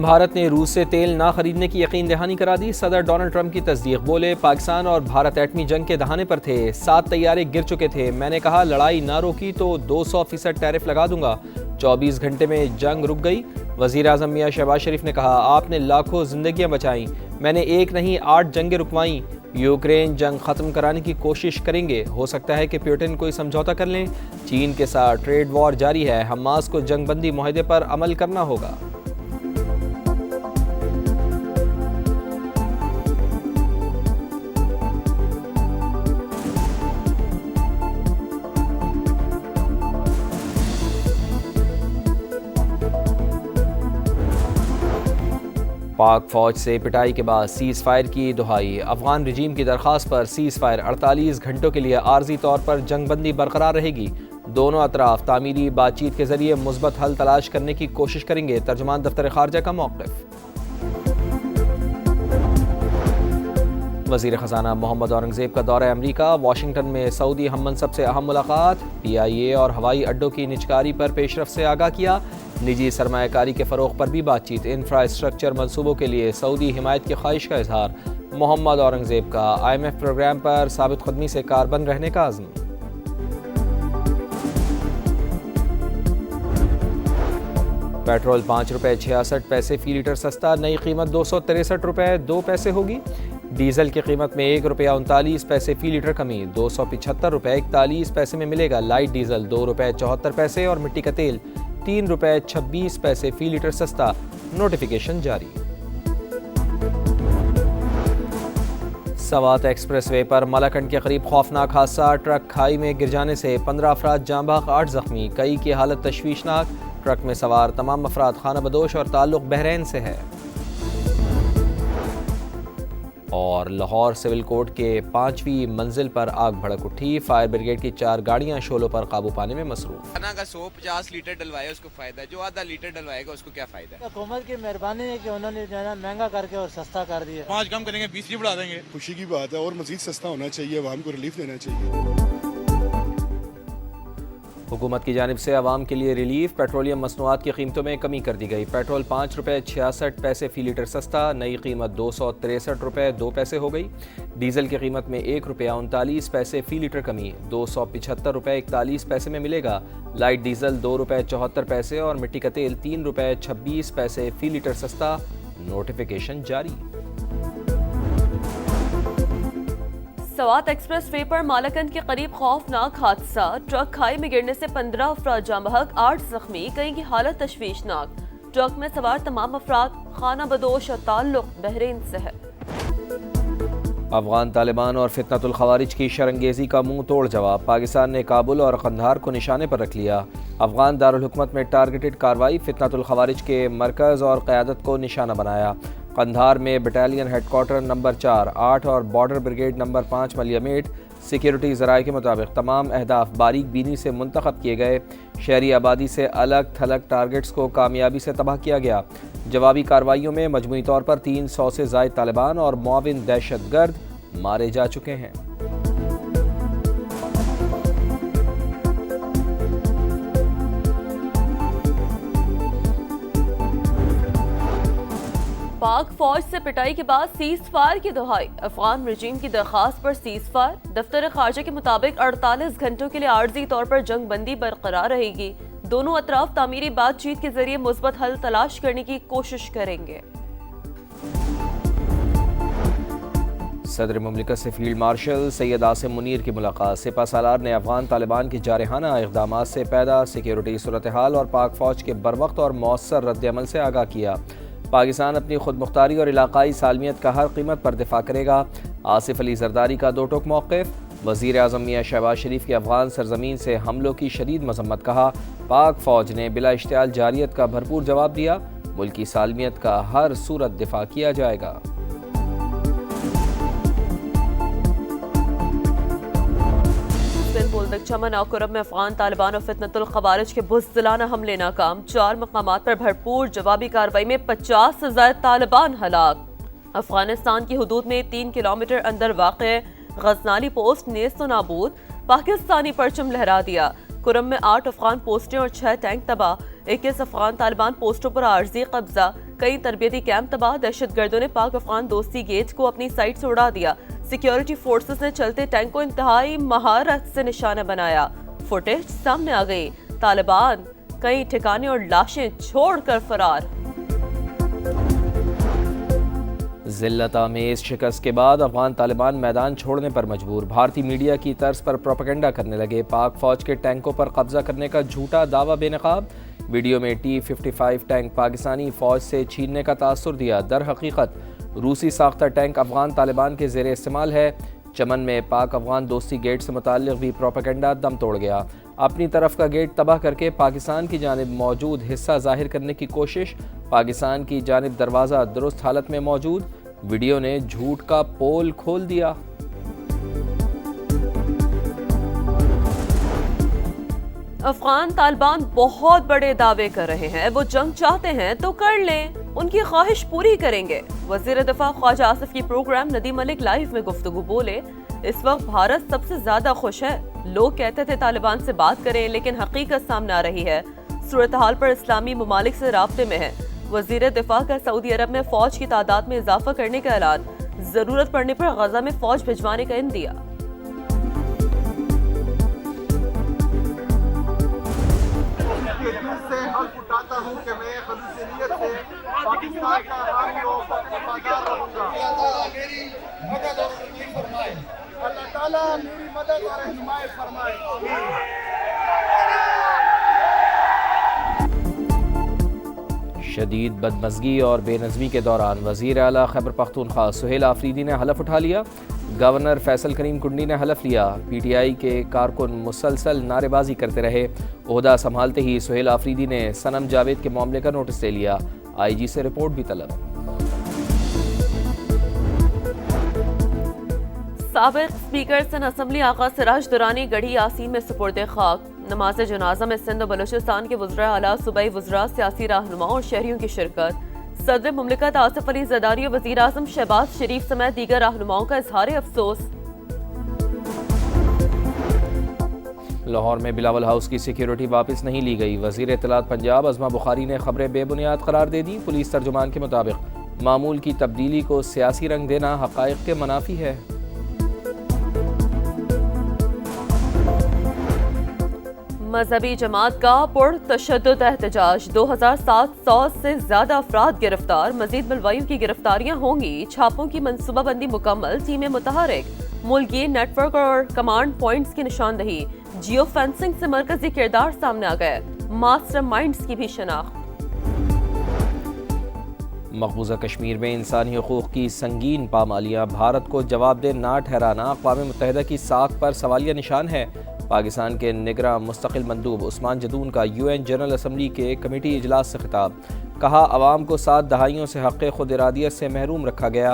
بھارت نے روس سے تیل نہ خریدنے کی یقین دہانی کرا دی. صدر ڈونلڈ ٹرمپ کی تصدیق. بولے پاکستان اور بھارت ایٹمی جنگ کے دہانے پر تھے. 7 طیارے گر چکے تھے. میں نے کہا لڑائی نہ روکی تو 200% ٹیرف لگا دوں گا. 24 گھنٹے میں جنگ رک گئی. وزیر اعظم میاں شہباز شریف نے کہا آپ نے لاکھوں زندگیاں بچائیں. میں نے ایک نہیں 8 جنگیں رکوائیں. یوکرین جنگ ختم کرانے کی کوشش کریں گے. ہو سکتا ہے کہ پیوٹن کوئی سمجھوتا کر لیں. چین کے ساتھ ٹریڈ وار جاری ہے. حماس کو جنگ بندی معاہدے پر عمل کرنا ہوگا. پاک فوج سے پٹائی کے بعد سیز فائر کی دہائی. افغان رجیم کی درخواست پر سیز فائر 48 گھنٹوں کے لیے عارضی طور پر جنگ بندی برقرار رہے گی. دونوں اطراف تعمیری بات چیت کے ذریعے مثبت حل تلاش کرنے کی کوشش کریں گے. ترجمان دفتر خارجہ کا موقف. وزیر خزانہ محمد اورنگزیب کا دورہ امریکہ. واشنگٹن میں سعودی ہم منصب سے اہم ملاقات. PIA اور ہوائی اڈوں کی نجکاری پر پیش رفت سے آگاہ کیا. نجی سرمایہ کاری کے فروغ پر بھی بات چیت. انفراسٹرکچر منصوبوں کے لیے سعودی حمایت کی خواہش کا اظہار. محمد اورنگزیب کا IMF پروگرام پر ثابت قدمی سے کاربند رہنے کا عزم. پیٹرول 5 روپے 66 پیسے فی لیٹر سستا. نئی قیمت 263 روپے 2 پیسے ہوگی. ڈیزل کی قیمت میں 1 روپیہ 39 پیسے فی لیٹر کمی. 275 روپے 41 پیسے میں ملے گا. لائٹ ڈیزل 2 روپے 74 پیسے اور مٹی کا تیل 3 روپے 26 پیسے فی لیٹر سستا. نوٹیفیکیشن جاری. سوات ایکسپریس وے پر ملاکنڈ کے قریب خوفناک حادثہ. ٹرک کھائی میں گر جانے سے 15 افراد جاں بحق 8 زخمی. کئی کی حالت تشویشناک. ٹرک میں سوار تمام افراد خانہ بدوش اور تعلق بحرین سے ہے. اور لاہور سول کورٹ کے 5ویں منزل پر آگ بھڑک اٹھی. فائر بریگیڈ کی 4 گاڑیاں شعلوں پر قابو پانے میں مصروف. کا 150 لیٹر ڈلوائے اس کو فائدہ ہے. جو آدھا لیٹر ڈلوائے گا اس کو کیا فائدہ ہے. حکومت کی مہربانی ہے کہ انہوں نے جو ہے نا مہنگا کر کے اور سستا کر دیا. 5 کم کریں گے 20 بڑھا دیں گے. خوشی کی بات ہے اور مزید سستا ہونا چاہیے. عوام کو ریلیف دینا چاہیے. حکومت کی جانب سے عوام کے لیے ریلیف. پیٹرولیم مصنوعات کی قیمتوں میں کمی کر دی گئی. پیٹرول 5 روپے 66 پیسے فی لیٹر سستا. نئی قیمت 263 روپے 2 پیسے ہو گئی. ڈیزل کی قیمت میں 1 روپیہ 39 پیسے فی لیٹر کمی. 275 روپے 41 پیسے میں ملے گا. لائٹ ڈیزل 2 روپے 74 پیسے اور مٹی کا تیل 3 روپے 26 پیسے فی لیٹر سستا. نوٹیفیکیشن جاری. سوات ایکسپریس وے پر مالاکنڈ کے قریب خوفناک حادثہ. ٹرک کھائی میں گرنے سے 15 افراد جاں بحق 8 زخمی. کئی کی حالت تشویشناک. ٹرک میں سوار تمام افراد خانہ بدوش اور تعلق بحرین سے ہے. افغان طالبان اور فتنۃ الخوارج کی شرنگیزی کا منہ توڑ جواب. پاکستان نے کابل اور قندھار کو نشانے پر رکھ لیا. افغان دارالحکومت میں ٹارگیٹڈ کارروائی. فتنۃ الخوارج کے مرکز اور قیادت کو نشانہ بنایا. قندھار میں بٹالین ہیڈ کوارٹر نمبر 4, 8 اور بارڈر بریگیڈ نمبر 5 ملیامیٹ. سیکیورٹی ذرائع کے مطابق تمام اہداف باریک بینی سے منتخب کیے گئے. شہری آبادی سے الگ تھلگ ٹارگٹس کو کامیابی سے تباہ کیا گیا. جوابی کارروائیوں میں مجموعی طور پر 300 سے زائد طالبان اور معاون دہشت گرد مارے جا چکے ہیں. پاک فوج سے پٹائی کے بعد سیز فائر کی دہائی. افغان رجیم کی درخواست پر سیز فائر. دفتر خارجہ کے مطابق 48 گھنٹوں کے لیے عارضی طور پر جنگ بندی برقرار رہے گی. دونوں اطراف تعمیری بات چیت کے ذریعے مثبت حل تلاش کرنے کی کوشش کریں گے. صدر مملکت سے فیلڈ مارشل سید عاصم منیر کی ملاقات. سپہ سالار نے افغان طالبان کی جارحانہ اقدامات سے پیدا سیکیورٹی صورتحال اور پاک فوج کے بروقت اور مؤثر رد عمل سے آگاہ کیا. پاکستان اپنی خود مختاری اور علاقائی سالمیت کا ہر قیمت پر دفاع کرے گا. آصف علی زرداری کا 2 ٹوک موقف. وزیر اعظم میاں شہباز شریف کی افغان سرزمین سے حملوں کی شدید مذمت. کہا پاک فوج نے بلا اشتعال جارحیت کا بھرپور جواب دیا. ملکی سالمیت کا ہر صورت دفاع کیا جائے گا. بولدک چمن اور کرم میں افغان طالبان اور فتنۃ الخوارج کے بزدلانہ حملے ناکام. 4 مقامات پر بھرپور جوابی کارروائی میں 50 سے زائد طالبان ہلاک. افغانستان کی حدود میں 3 کلومیٹر اندر واقع غزنالی پوسٹ نیست و نابود. پاکستانی پرچم لہرا دیا. کرم میں 8 افغان پوسٹیں اور 6 ٹینک تباہ. 21 افغان طالبان پوسٹوں پر عارضی قبضہ. कई तरबियती कैंप तबाह, दहशत गर्दों ने पाक अफगान दोस्ती गेट को अपनी साइट से उड़ा दिया। सिक्योरिटी फोर्सेस ने चलते टैंक को इंतहाई महारत से निशाना बनाया। फुटेज सामने आ गई, तालिबान कई ठिकाने और लाशें छोड़कर फरार। ज़िल्लत आमेज़ शिकस्त के बाद अफगान तालिबान मैदान छोड़ने पर मजबूर। भारतीय मीडिया की तर्ज पर प्रोपेगेंडा करने लगे। पाक फौज के टैंकों पर कब्जा करने का झूठा दावा बेनकाब। वीडियो में T-55 टैंक पाकिस्तानी फौज से छीनने का तासुर दिया। दर हकीकत रूसी साख्ता टैंक अफगान तालिबान के ज़ेरे इस्तेमाल है। चमन में पाक अफगान दोस्ती गेट से मुताल्लिक़ भी प्रोपेगेंडा दम तोड़ गया। अपनी तरफ का गेट तबाह करके पाकिस्तान की जानिब मौजूद हिस्सा ज़ाहिर करने की कोशिश। पाकिस्तान की जानिब दरवाज़ा दुरुस्त हालत में मौजूद। वीडियो ने झूठ का पोल खोल दिया। अफगान तालिबान बहुत बड़े दावे कर रहे हैं, वो जंग चाहते हैं तो कर लें, उनकी ख्वाहिश पूरी करेंगे। वज़ीर दफ़ा ख्वाजा आसिफ की प्रोग्राम नदीम मलिक लाइव में गुफ्तगू बोले, इस वक्त भारत सबसे ज्यादा खुश है। लोग कहते थे तालिबान से बात करें, लेकिन हकीकत सामने आ रही है। सूरत हाल पर इस्लामी ममालिक से राब्ते में है। वज़ीर दिफा का सऊदी अरब में फौज की तादाद में इजाफा करने का ऐलान। जरूरत पड़ने पर गजा में फौज भिजवाने का इंदिया। शदीद बदमज़गी और बेनज़मी के दौरान वज़ीर आला खैबर पख्तूनख्वा सुहेल आफरीदी ने हलफ उठा लिया। गवर्नर फैसल करीम कुंडी ने हलफ लिया। PTI के कारकुन मुसलसल नारेबाजी करते रहे। ओहदा संभालते ही सुहेल आफरीदी ने सनम जावेद के मामले का नोटिस ले लिया। IG से रिपोर्ट भी तलब। साबिक स्पीकर सन असम्बली आगा सिराज दुरानी गढ़ी यासीन में सुपुर्द खाक। नमाज जनाजा में सिंध और बलूचिस्तान के वज़रा आला, सूबाई वज़रा, सियासी रहनुमा और शहरियों की शिरकत। सदर मुमलिकत आसिफ अली ज़रदारी और वज़ीर आज़म शहबाज शरीफ समेत दीगर रहनुमाओं का इजहार अफसोस। लाहौर में बिलावल हाउस की सिक्योरिटी वापस नहीं ली गई। वज़ीर इत्तलात पंजाब अज़मा बुखारी ने खबरें बेबुनियाद करार दे दी। पुलिस तर्जुमान के मुताबिक मामूल की तब्दीली को सियासी रंग देना हक़ाइक़ के मुनाफी है। मजहबी जमात का पुरतशद्दुद एहतजाज। 2700 से ज्यादा अफराद गिरफ्तार। मजीद मलवाइयों की गिरफ्तारियां होंगी। छापों की मनसूबाबंदी मुकम्मल। टीमें मुतहरिक। मुल्की नेटवर्क और कमांड पॉइंट्स की निशानदही। जियो फेंसिंग से मरकजी किरदार सामने आ गए। मास्टर माइंड्स की भी शनाख्त। मकबूजा कश्मीर में इंसानी हुकूक की संगीन पामालियाँ। भारत को जवाबदेह ना ठहराना अक़वाम मुत्तहिदा की साख पर सवालिया निशान है। पाकिस्तान के निगरां मुस्तकिल मंदूब उस्मान जदून का UN जनरल असम्बली के कमेटी इजलास से खिताब। कहा, अवाम को 7 दहाइयों से हक़ खुद इरादियत से महरूम रखा गया।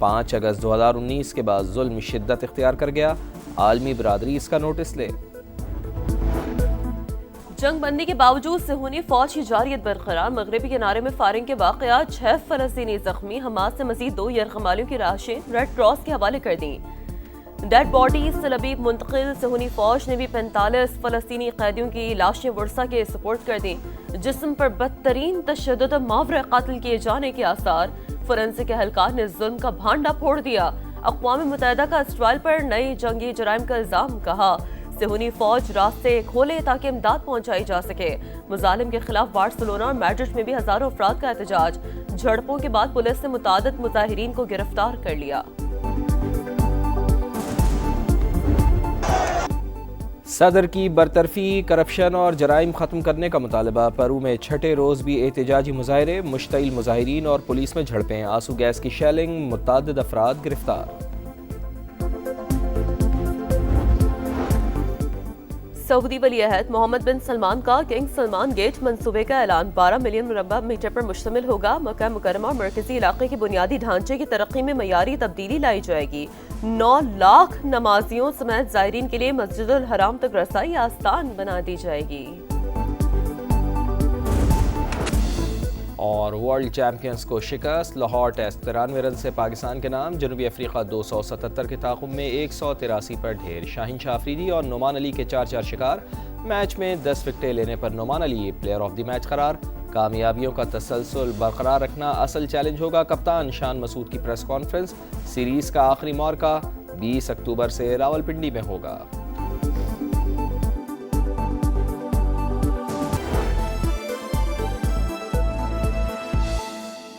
5 अगस्त 2019 के बाद जुल्म शिद्दत इख्तियार कर गया। आलमी बरादरी इसका नोटिस ले। जंग बंदी के बावजूद सिहूनी फौज की जारियत बरकरार। मगरबी किनारे में फायरिंग के वाक़यात। 6 फ़लस्तीनी जख्मी। हमास ने मज़ीद 2 यरगमालियों की लाशें रेड क्रॉस के हवाले कर दी। डेड बॉडीज तलबीब मुंतकिल। सिहूनी फौज ने भी 45 फ़लस्तीनी कैदियों की लाशें वर्सा के सुपुर्द कर दी। जिस्म पर बदतरीन तशद्दुद मावरे कत्ल किए जाने के आसार। फोरेंसिक एहलकार ने जुल्म का भांडा फोड़ दिया। अक़वाम मुत्तहिदा का इसराइल पर नए जंगी जराइम का इल्ज़ाम। कहा, सिहूनी फौज रास्ते खोले ताकि इमदाद पहुंचाई जा सके। मुजालिम के खिलाफ बार्सिलोना और मैड्रिड में भी हजारों अफराद का एहतजाज। झड़पों के बाद पुलिस ने मुतादिद मुजाहिरीन को गिरफ्तार कर लिया। सदर की बरतरफी, करप्शन और जराइम ख़त्म करने का मुतालबा। पेरू में 6ठे रोज़ भी एहतजाजी मुजाहरे। मुश्तइल मुजाहिरीन और पुलिस में झड़पें। आंसू गैस की शेलिंग। मुतअद्दिद अफराद गिरफ्तार। सऊदी वली अहद मोहम्मद बिन सलमान का किंग सलमान गेट मंसूबे का ऐलान। 12 मिलियन मुरब्बा मीटर पर मुश्तमिल होगा। मक्का मुकरमा और मरकजी इलाके के बुनियादी ढांचे की तरक्की में मयारी तब्दीली लाई जाएगी। 9 लाख नमाजियों समेत ज़ायरीन के लिए मस्जिदुल हराम तक रसाई आसान बना दी जाएगी। और वर्ल्ड चैंपियंस को शिकस्त। लाहौर टेस्ट 93 रन से पाकिस्तान के नाम। जनूबी अफ्रीका 277 के ताक़ुब में 183 पर ढेर। शाहीन शाह अफरीदी और नोमान अली के 4-4 शिकार। मैच में 10 विकेटें लेने पर Noman Ali player of the match करार। کامیابیوں کا تسلسل برقرار رکھنا اصل چیلنج ہوگا، کپتان شان مسعود کی پریس کانفرنس۔ سیریز کا آخری معرکہ 20 اکتوبر سے راولپنڈی میں ہوگا۔